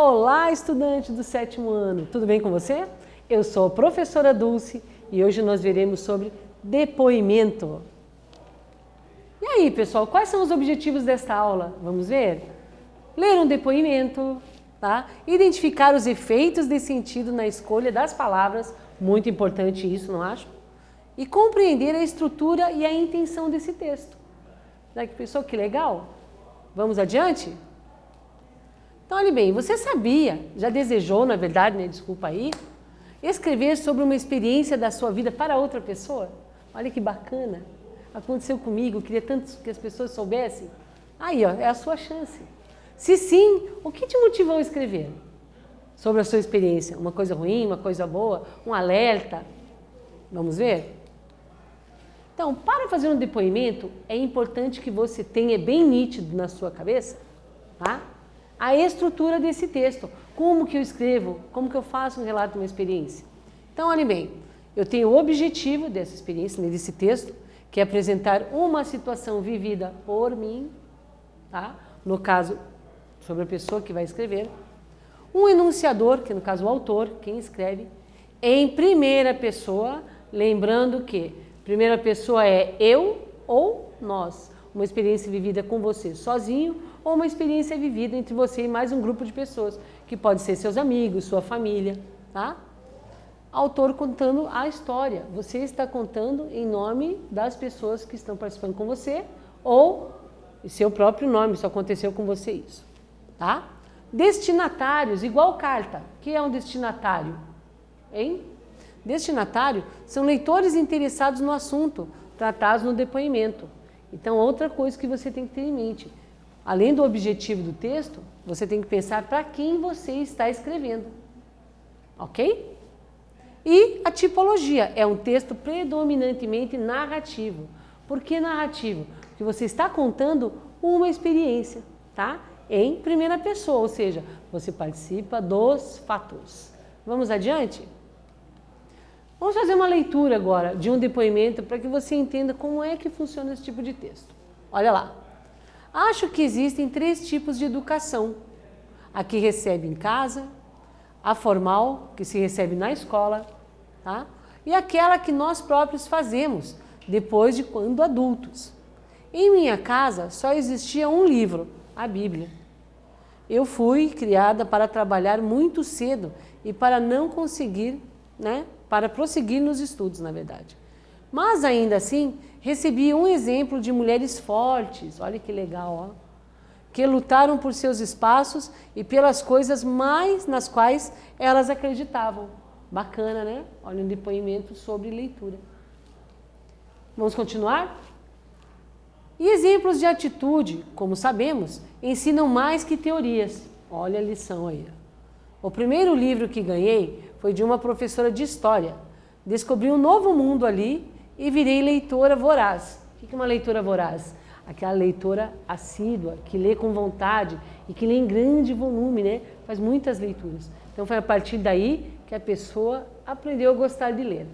Olá, estudante do 7º ano, tudo bem com você? Eu sou a professora Dulce e hoje nós veremos sobre depoimento. E aí, pessoal, quais são os objetivos desta aula? Vamos ver? Ler um depoimento, tá? Identificar os efeitos de sentido na escolha das palavras, muito importante isso, não acho? E compreender a estrutura e a intenção desse texto. Né? Pessoal, que legal? Vamos adiante? Então, olhe bem, você sabia, já desejou, na verdade, né, desculpa aí, escrever sobre uma experiência da sua vida para outra pessoa? Olha que bacana. Aconteceu comigo, queria tanto que as pessoas soubessem. Aí, ó, é a sua chance. Se sim, o que te motivou a escrever? Sobre a sua experiência, uma coisa ruim, uma coisa boa, um alerta? Vamos ver? Então, para fazer um depoimento, é importante que você tenha bem nítido na sua cabeça, tá? A estrutura desse texto, como que eu escrevo, como que eu faço um relato de uma experiência. Então, olhem bem, eu tenho o objetivo dessa experiência, desse texto, que é apresentar uma situação vivida por mim, tá? No caso, sobre a pessoa que vai escrever, um enunciador, que no caso o autor, quem escreve, em primeira pessoa, lembrando que primeira pessoa é eu ou nós, uma experiência vivida com você sozinho ou uma experiência vivida entre você e mais um grupo de pessoas, que pode ser seus amigos, sua família, tá? Autor contando a história, você está contando em nome das pessoas que estão participando com você ou em seu próprio nome, se aconteceu com você isso, tá? Destinatários, igual carta, o que é um destinatário? Hein? Destinatário são leitores interessados no assunto, tratados no depoimento. Então, outra coisa que você tem que ter em mente, além do objetivo do texto, você tem que pensar para quem você está escrevendo, ok? E a tipologia é um texto predominantemente narrativo. Por que narrativo? Porque você está contando uma experiência, tá? Em primeira pessoa, ou seja, você participa dos fatos. Vamos adiante? Vamos fazer uma leitura agora de um depoimento para que você entenda como é que funciona esse tipo de texto. Olha lá. Acho que existem 3 tipos de educação. A que recebe em casa, a formal, que se recebe na escola, tá? E aquela que nós próprios fazemos, depois de quando adultos. Em minha casa só existia um livro, a Bíblia. Eu fui criada para trabalhar muito cedo e para não conseguir, né? Para prosseguir nos estudos, na verdade. Mas ainda assim, recebi um exemplo de mulheres fortes, olha que legal, ó, que lutaram por seus espaços e pelas coisas mais nas quais elas acreditavam. Bacana, né? Olha um depoimento sobre leitura. Vamos continuar? E exemplos de atitude, como sabemos, ensinam mais que teorias. Olha a lição aí. O primeiro livro que ganhei foi de uma professora de história. Descobri um novo mundo ali e virei leitora voraz. O que é uma leitora voraz? Aquela leitora assídua, que lê com vontade e que lê em grande volume, né? Faz muitas leituras. Então foi a partir daí que a pessoa aprendeu a gostar de ler.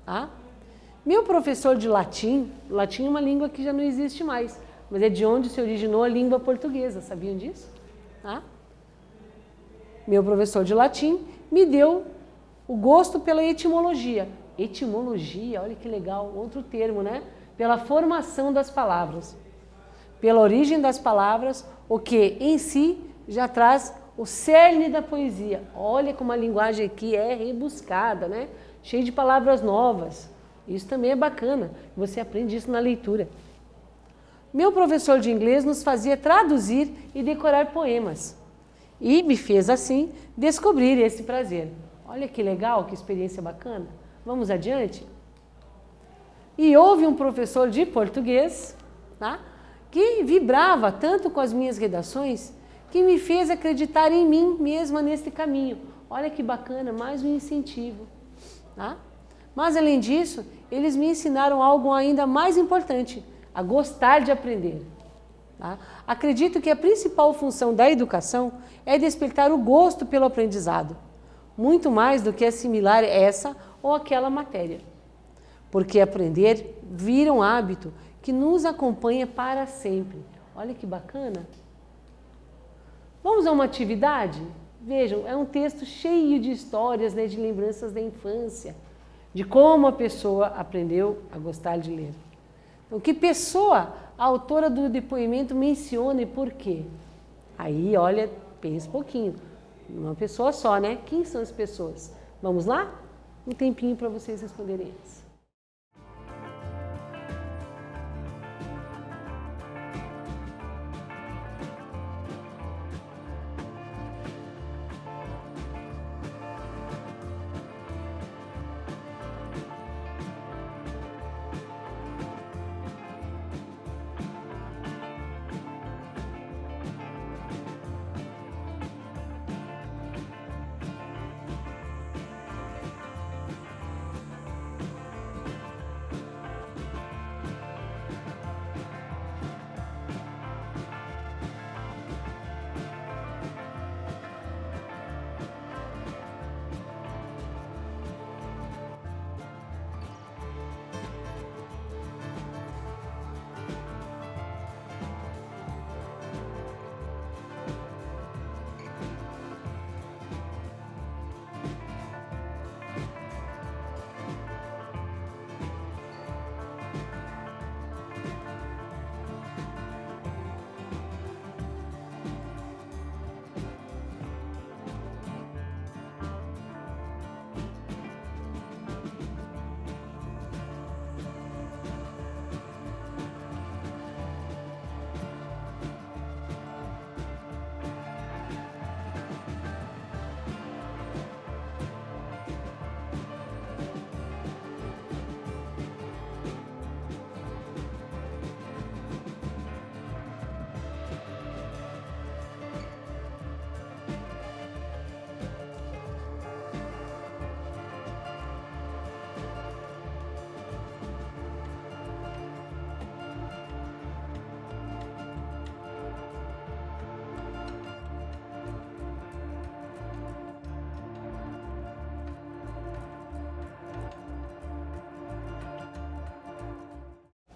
Tá? Meu professor de latim, latim é uma língua que já não existe mais, mas é de onde se originou a língua portuguesa, sabiam disso? Tá? Meu professor de latim me deu o gosto pela etimologia. Etimologia, olha que legal, outro termo, né? Pela formação das palavras, pela origem das palavras, o que em si já traz o cerne da poesia. Olha como a linguagem aqui é rebuscada, né? Cheia de palavras novas. Isso também é bacana, você aprende isso na leitura. Meu professor de inglês nos fazia traduzir e decorar poemas. E me fez, assim, descobrir esse prazer. Olha que legal, que experiência bacana. Vamos adiante? E houve um professor de português, tá? Que vibrava tanto com as minhas redações que me fez acreditar em mim mesma nesse caminho. Olha que bacana, mais um incentivo. Tá? Mas, além disso, eles me ensinaram algo ainda mais importante, a gostar de aprender. Tá? Acredito que a principal função da educação é despertar o gosto pelo aprendizado, muito mais do que assimilar essa ou aquela matéria. Porque aprender vira um hábito que nos acompanha para sempre. Olha que bacana. Vamos a uma atividade? Vejam, é um texto cheio de histórias, né, de lembranças da infância, de como a pessoa aprendeu a gostar de ler. Então, que pessoa a autora do depoimento menciona e por quê? Aí, olha, pensa um pouquinho. Uma pessoa só, né? Quem são as pessoas? Vamos lá? Um tempinho para vocês responderem isso.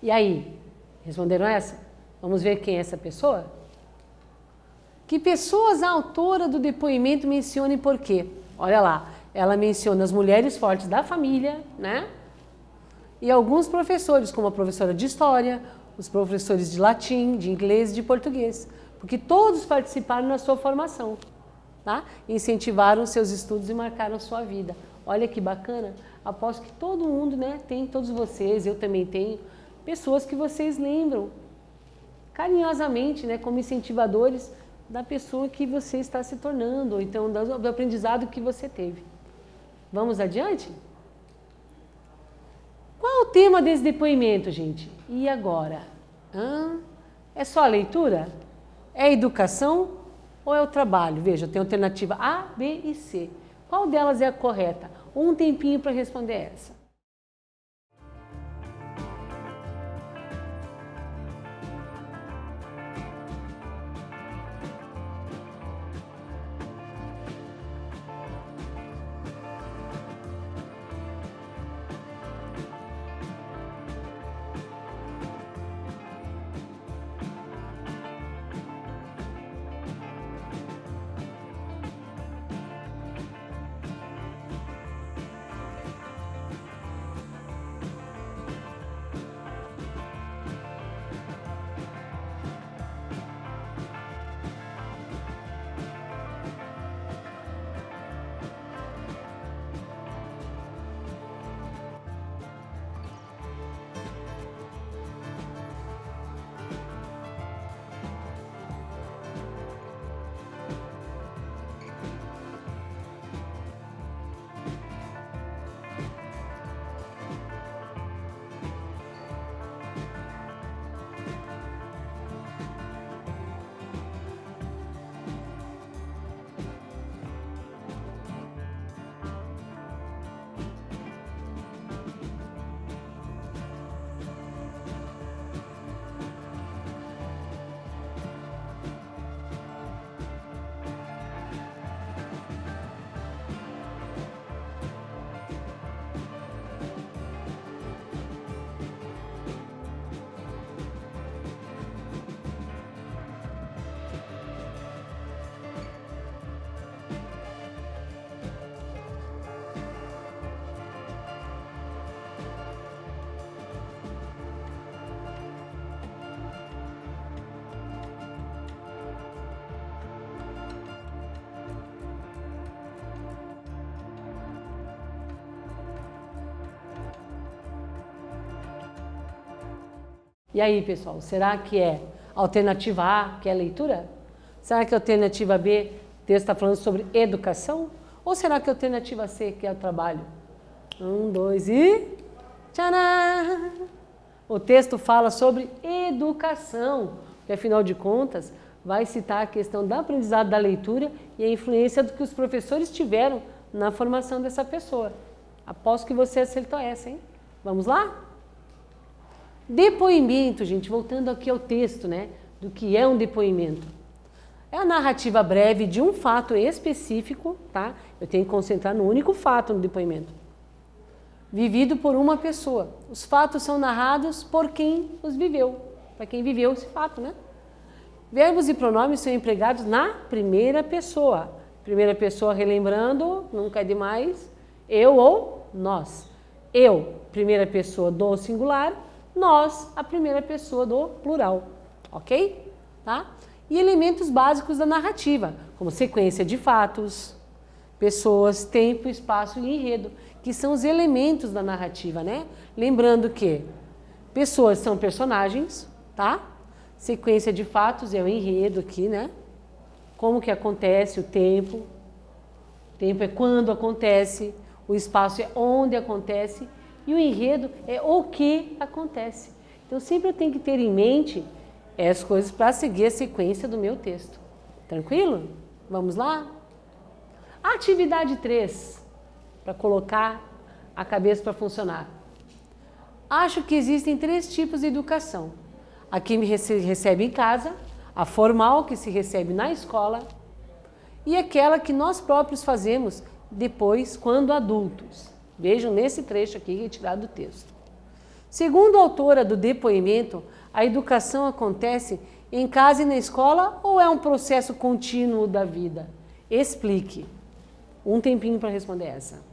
E aí, responderam essa? Vamos ver quem é essa pessoa? Que pessoas a autora do depoimento menciona e por quê? Olha lá, ela menciona as mulheres fortes da família, né? E alguns professores, como a professora de história, os professores de latim, de inglês e de português, porque todos participaram na sua formação, tá? Incentivaram seus estudos e marcaram sua vida. Olha que bacana, aposto que todo mundo, né, tem, todos vocês, eu também tenho, pessoas que vocês lembram carinhosamente, né, como incentivadores da pessoa que você está se tornando, ou então do aprendizado que você teve. Vamos adiante? Qual é o tema desse depoimento, gente? E agora? É só a leitura? É a educação ou é o trabalho? Veja, tem alternativa A, B e C. Qual delas é a correta? Um tempinho para responder essa. E aí, pessoal, será que é alternativa A, que é a leitura? Será que a alternativa B, o texto está falando sobre educação? Ou será que a alternativa C, que é o trabalho? 1, 2 e... Tcharam! O texto fala sobre educação, que afinal de contas vai citar a questão da aprendizado da leitura e a influência do que os professores tiveram na formação dessa pessoa. Aposto que você acertou essa, hein? Vamos lá? Depoimento, gente, voltando aqui ao texto, né? Do que é um depoimento. É a narrativa breve de um fato específico, tá? Eu tenho que concentrar no único fato no depoimento. Vivido por uma pessoa. Os fatos são narrados por quem os viveu, para quem viveu esse fato, né? Verbos e pronomes são empregados na primeira pessoa. Primeira pessoa, relembrando, nunca é demais, eu ou nós. Eu, primeira pessoa do singular, nós, a primeira pessoa do plural, ok? Tá? E elementos básicos da narrativa, como sequência de fatos, pessoas, tempo, espaço e enredo, que são os elementos da narrativa, né? Lembrando que pessoas são personagens, tá? Sequência de fatos é o enredo aqui, né? Como que acontece o tempo é quando acontece, o espaço é onde acontece e o enredo é o que acontece. Então sempre eu tenho que ter em mente essas coisas para seguir a sequência do meu texto. Tranquilo? Vamos lá? Atividade 3, para colocar a cabeça para funcionar. Acho que existem 3 tipos de educação. A que me recebe em casa, a formal que se recebe na escola e aquela que nós próprios fazemos depois quando adultos. Vejam nesse trecho aqui retirado do texto. Segundo a autora do depoimento, a educação acontece em casa e na escola ou é um processo contínuo da vida? Explique. Um tempinho para responder essa.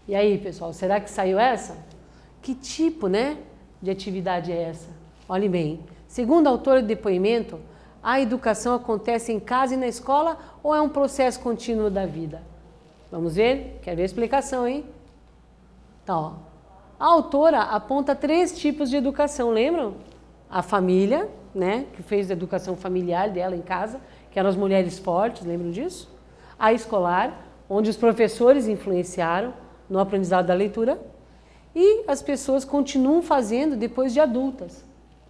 E aí, pessoal, será que saiu essa? Que tipo, né, de atividade é essa? Olhem bem, segundo a autora do depoimento, a educação acontece em casa e na escola ou é um processo contínuo da vida? Vamos ver? Quer ver a explicação, hein? Então, ó, a autora aponta 3 tipos de educação, lembram? A família, né, que fez a educação familiar dela em casa, que eram as mulheres fortes, lembram disso? A escolar, onde os professores influenciaram no aprendizado da leitura, e as pessoas continuam fazendo depois de adultas,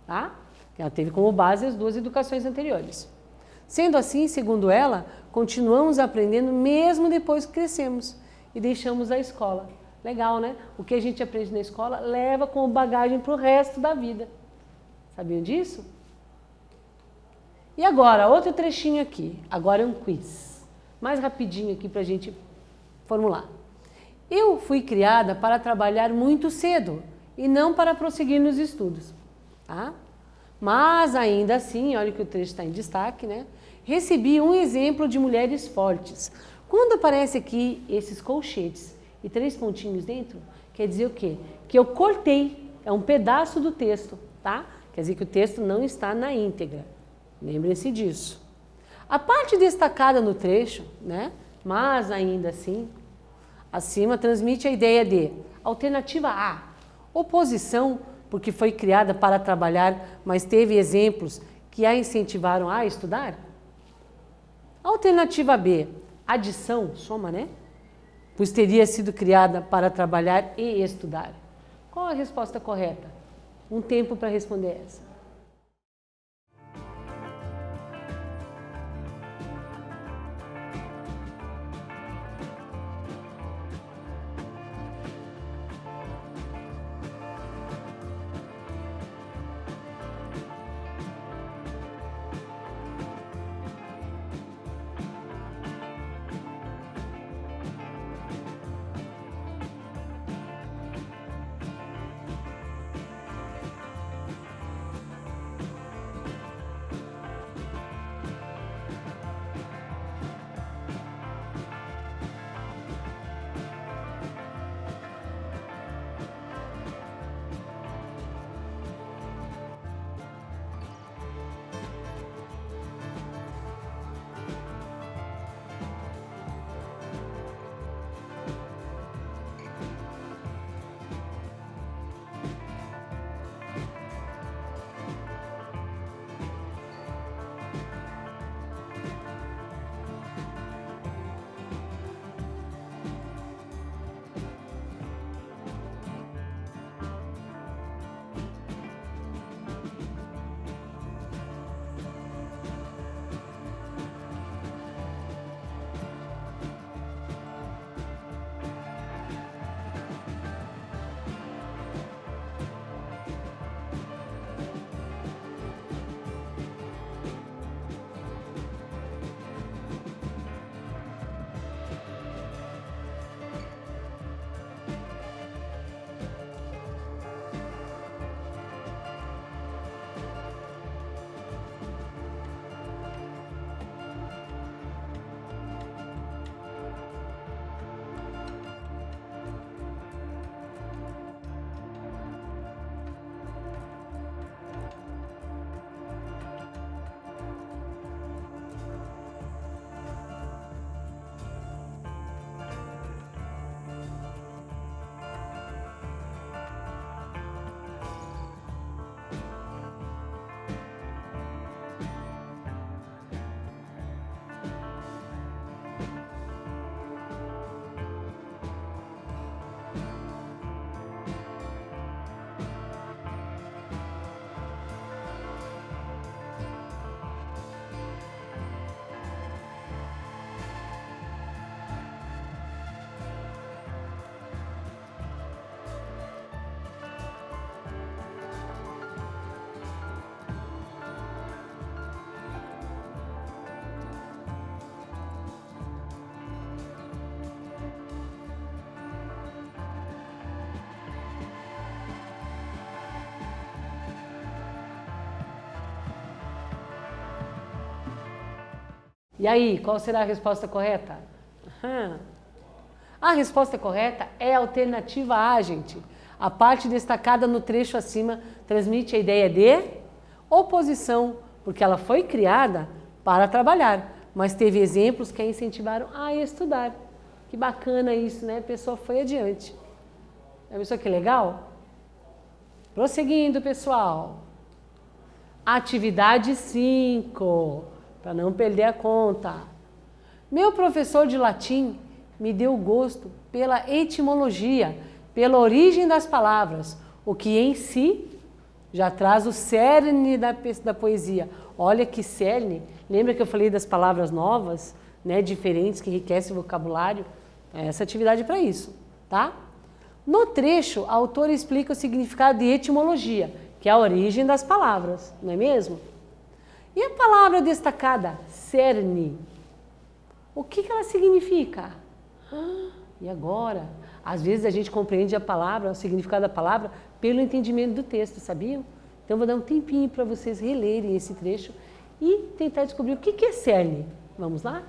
tá? Ela teve como base as 2 educações anteriores. Sendo assim, segundo ela, continuamos aprendendo mesmo depois que crescemos e deixamos a escola. Legal, né? O que a gente aprende na escola leva como bagagem para o resto da vida. Sabiam disso? E agora, outro trechinho aqui. Agora é um quiz. Mais rapidinho aqui para a gente formular. Eu fui criada para trabalhar muito cedo e não para prosseguir nos estudos. Tá? Mas ainda assim, olha que o trecho está em destaque, né? Recebi um exemplo de mulheres fortes. Quando aparece aqui esses colchetes e 3 pontinhos dentro, quer dizer o quê? Que eu cortei, é um pedaço do texto, tá? Quer dizer que o texto não está na íntegra. Lembrem-se disso. A parte destacada no trecho, né? Mas ainda assim, acima transmite a ideia de alternativa A, oposição, porque foi criada para trabalhar, mas teve exemplos que a incentivaram a estudar. Alternativa B, adição, soma, né? Pois teria sido criada para trabalhar e estudar. Qual a resposta correta? Um tempo para responder essa. E aí, qual será a resposta correta? A resposta correta é a alternativa A, gente. A parte destacada no trecho acima transmite a ideia de oposição, porque ela foi criada para trabalhar, mas teve exemplos que a incentivaram a estudar. Que bacana isso, né? A pessoa foi adiante. Já viu que legal? Prosseguindo, pessoal. Atividade 5. Para não perder a conta. Meu professor de latim me deu gosto pela etimologia, pela origem das palavras, o que em si já traz o cerne da poesia. Olha que cerne, lembra que eu falei das palavras novas, né, diferentes, que enriquecem o vocabulário? Essa atividade é para isso, tá? No trecho, a autora explica o significado de etimologia, que é a origem das palavras, não é mesmo? E a palavra destacada, cerne, o que ela significa? E agora? Às vezes a gente compreende a palavra, o significado da palavra, pelo entendimento do texto, sabiam? Então vou dar um tempinho para vocês relerem esse trecho e tentar descobrir o que é cerne. Vamos lá?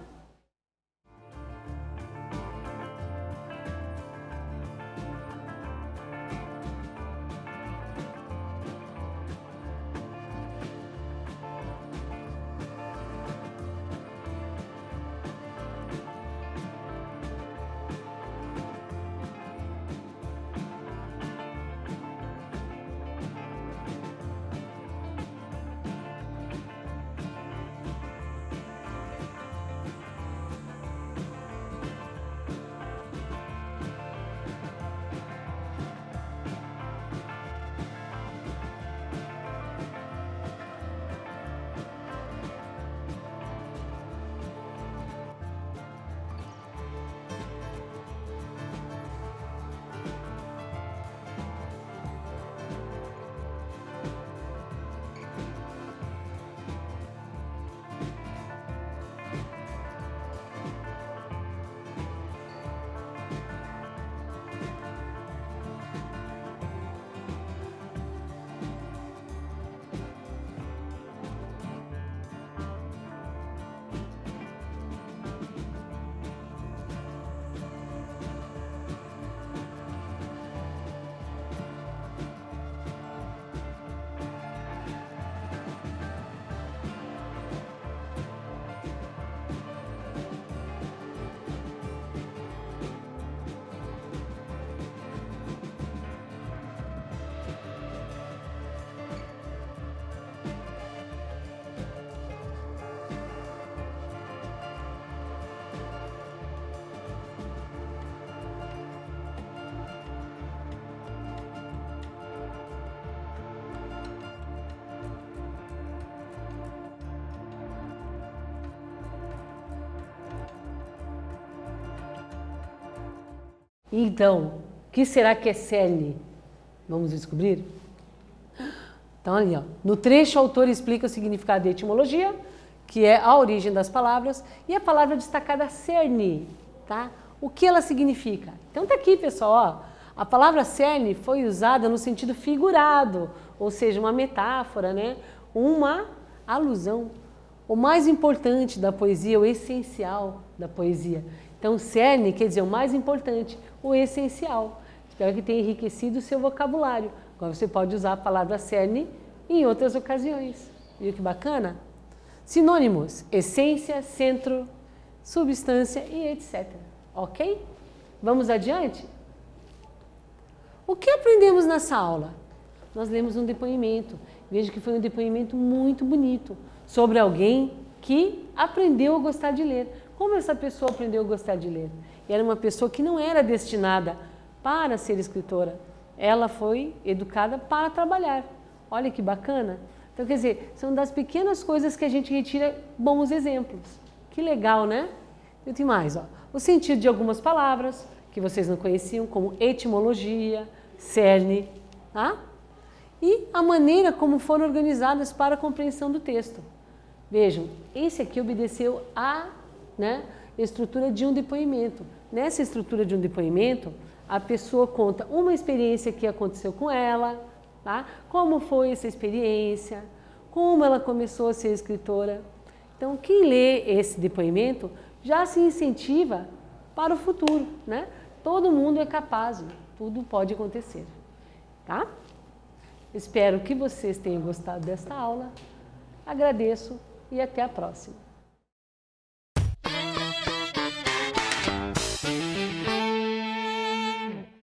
Então, o que será que é cerne? Vamos descobrir? Então, ali, ó, no trecho, o autor explica o significado de etimologia, que é a origem das palavras, e a palavra destacada cerne, tá? O que ela significa? Então, tá aqui, pessoal, ó, a palavra cerne foi usada no sentido figurado, ou seja, uma metáfora, né? Uma alusão. O mais importante da poesia, o essencial da poesia. Então, cerne quer dizer o mais importante, o essencial. Espero que tenha enriquecido o seu vocabulário. Agora você pode usar a palavra cerne em outras ocasiões. Viu que bacana? Sinônimos: essência, centro, substância e etc. Ok? Vamos adiante? O que aprendemos nessa aula? Nós lemos um depoimento. Veja que foi um depoimento muito bonito sobre alguém que aprendeu a gostar de ler. Como essa pessoa aprendeu a gostar de ler? Era uma pessoa que não era destinada para ser escritora. Ela foi educada para trabalhar. Olha que bacana. Então, quer dizer, são das pequenas coisas que a gente retira bons exemplos. Que legal, né? E tem mais, ó. O sentido de algumas palavras que vocês não conheciam, como etimologia, cerne, tá? E a maneira como foram organizadas para a compreensão do texto. Vejam, esse aqui obedeceu à estrutura de um depoimento. Nessa estrutura de um depoimento, a pessoa conta uma experiência que aconteceu com ela, tá? Como foi essa experiência, como ela começou a ser escritora. Então, quem lê esse depoimento já se incentiva para o futuro, né? Todo mundo é capaz, tudo pode acontecer, tá? Espero que vocês tenham gostado desta aula. Agradeço e até a próxima.